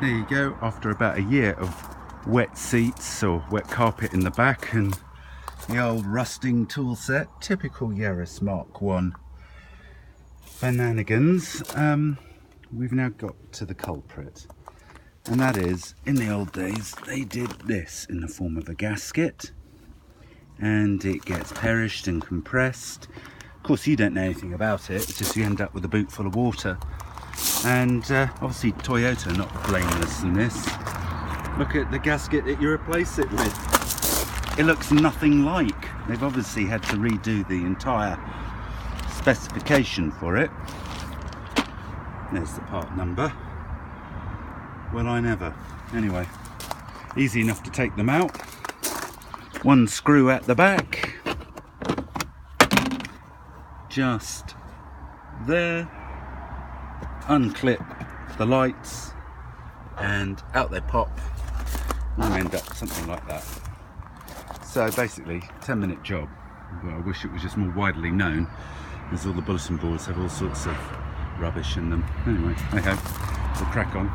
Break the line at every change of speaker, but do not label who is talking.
There you go, after about a year of wet seats or wet carpet in the back and the old rusting tool set, typical Yaris Mk1 shenanigans, we've now got to the culprit. And that is, in the old days, they did this in the form of a gasket. And it gets perished and compressed. Of course, you don't know anything about it, it's just you end up with a boot full of water. And obviously Toyota are not blameless in this. Look at the gasket that you replace it with. It looks nothing like. They've obviously had to redo the entire specification for it. There's the part number. Well, I never. Anyway, easy enough to take them out. One screw at the back. Just there. Unclip the lights and out they pop and end up something like that. So basically 10-minute job, but I wish it was just more widely known, as all the bulletin boards have all sorts of rubbish in them. Anyway, hey ho, we'll crack on.